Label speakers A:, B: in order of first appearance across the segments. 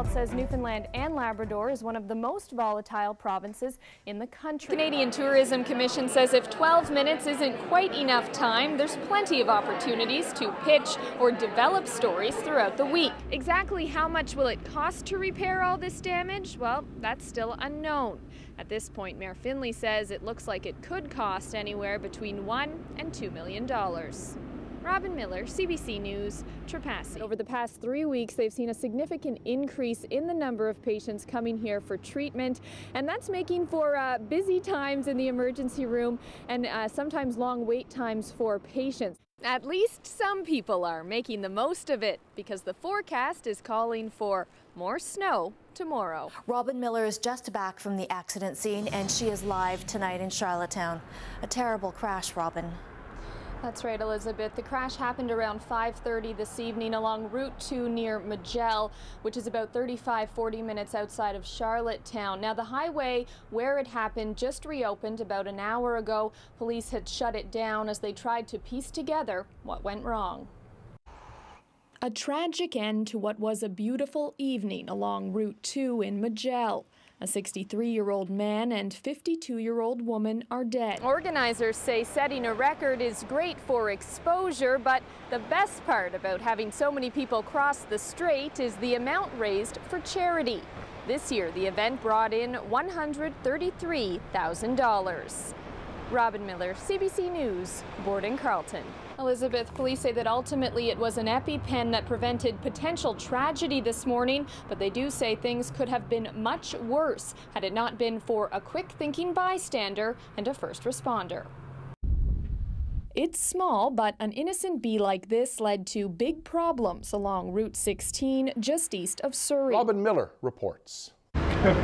A: Health says Newfoundland and Labrador is one of the most volatile provinces in the country. The Canadian Tourism Commission says if 12 minutes isn't quite enough time, there's plenty of opportunities to pitch or develop stories throughout the week. Exactly how much will it cost to repair all this damage? Well, that's still unknown. At this point, Mayor Finley says it looks like it could cost anywhere between $1 and $2 million. Robyn Miller, CBC News, Trepassey. Over the past 3 weeks, they've seen a significant increase in the number of patients coming here for treatment, and that's making for busy times in the emergency room and sometimes long wait times for patients. At least some people are making the most of it because the forecast is calling for more snow tomorrow.
B: Robyn Miller is just back from the accident scene, and she is live tonight in Charlottetown. A terrible crash, Robyn.
A: That's right, Elizabeth. The crash happened around 5:30 this evening along Route 2 near Magell, which is about 35-40 minutes outside of Charlottetown. Now, the highway where it happened just reopened about an hour ago. Police had shut it down as they tried to piece together what went wrong. A tragic end to what was a beautiful evening along Route 2 in Magell. A 63-year-old man and 52-year-old woman are dead. Organizers say setting a record is great for exposure, but the best part about having so many people cross the strait is the amount raised for charity. This year, the event brought in $133,000. Robyn Miller, CBC News, Borden Carlton. Elizabeth, police say that ultimately it was an EpiPen that prevented potential tragedy this morning, but they do say things could have been much worse had it not been for a quick-thinking bystander and a first responder. It's small, but an innocent bee like this led to big problems along Route 16 just east of Surrey.
C: Robyn Miller reports.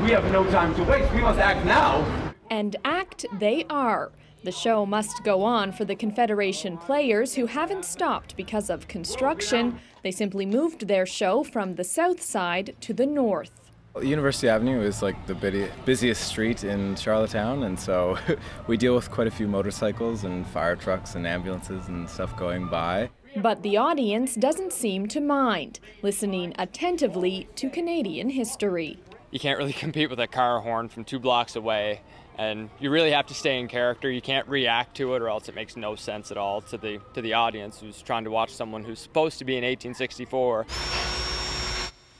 D: We have no time to waste. We must act now.
A: And act they are. The show must go on for the Confederation players who haven't stopped because of construction. They simply moved their show from the south side to the north.
E: University Avenue is like the busiest street in Charlottetown, and so we deal with quite a few motorcycles and fire trucks and ambulances and stuff going by.
A: But the audience doesn't seem to mind, listening attentively to Canadian history.
F: You can't really compete with a car horn from 2 blocks away, and you really have to stay in character. You can't react to it or else it makes no sense at all to the audience who's trying to watch someone who's supposed to be in 1864.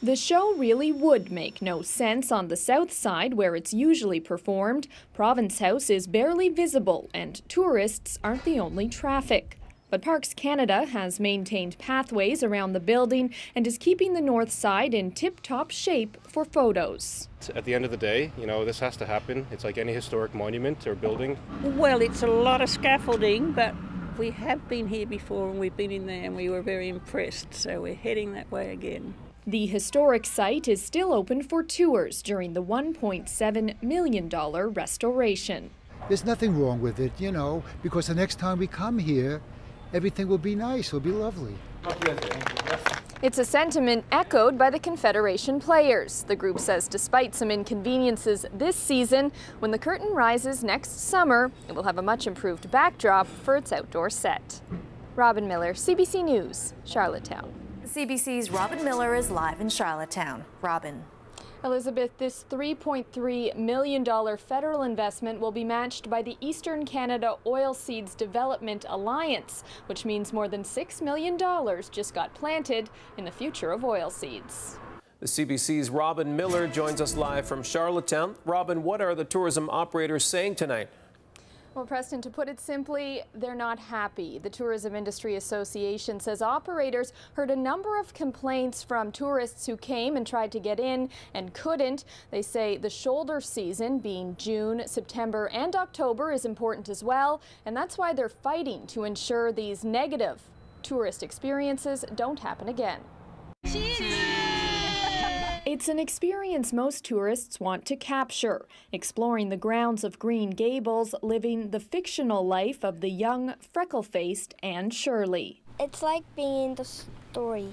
A: The show really would make no sense on the south side where it's usually performed. Province House is barely visible and tourists aren't the only traffic. But Parks Canada has maintained pathways around the building and is keeping the north side in tip-top shape for photos.
G: At the end of the day, you know, this has to happen. It's like any historic monument or building.
H: Well, it's a lot of scaffolding, but we have been here before and we've been in there and we were very impressed, so we're heading that way again.
A: The historic site is still open for tours during the $1.7 million restoration.
I: There's nothing wrong with it, you know, because the next time we come here, everything will be nice, it'll be lovely.
A: It's a sentiment echoed by the Confederation players. The group says despite some inconveniences this season, when the curtain rises next summer, it will have a much improved backdrop for its outdoor set. Robyn Miller, CBC News, Charlottetown.
B: CBC's Robyn Miller is live in Charlottetown. Robyn.
A: Elizabeth, this $3.3 million federal investment will be matched by the Eastern Canada Oilseeds Development Alliance, which means more than $6 million just got planted in the future of oilseeds.
J: The CBC's Robyn Miller joins us live from Charlottetown. Robyn, what are the tourism operators saying tonight?
A: Well, Preston, to put it simply, they're not happy. The Tourism Industry Association says operators heard a number of complaints from tourists who came and tried to get in and couldn't. They say the shoulder season, being June, September, and October, is important as well, and that's why they're fighting to ensure these negative tourist experiences don't happen again. It's an experience most tourists want to capture, exploring the grounds of Green Gables, living the fictional life of the young, freckle-faced Anne Shirley.
K: It's like being in the story.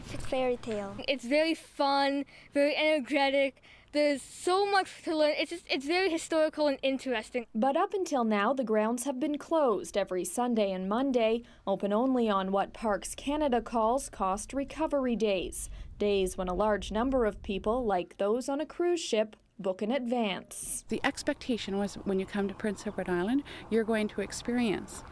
K: It's a fairy tale.
L: It's very fun, very energetic. There's so much to learn. It's very historical and interesting.
A: But up until now, the grounds have been closed every Sunday and Monday, open only on what Parks Canada calls cost recovery days. days when a large number of people, like those on a cruise ship, book in advance.
C: The expectation was when you come to Prince Edward Island, you're going to experience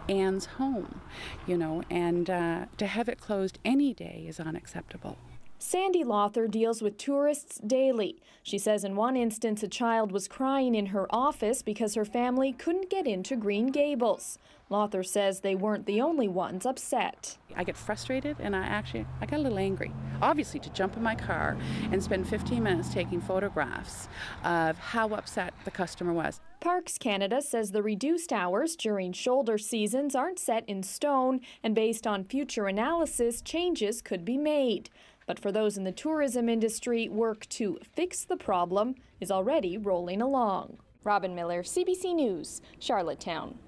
C: Anne's home, you know, and to have it closed any day is unacceptable.
A: Sandy Lothar deals with tourists daily. She says in one instance a child was crying in her office because her family couldn't get into Green Gables. Lothar says they weren't the only ones upset.
C: I get frustrated and I got a little angry. Obviously, to jump in my car and spend 15 minutes taking photographs of how upset the customer was.
A: Parks Canada says the reduced hours during shoulder seasons aren't set in stone, and based on future analysis, changes could be made. But for those in the tourism industry, work to fix the problem is already rolling along. Robyn Miller, CBC News, Charlottetown.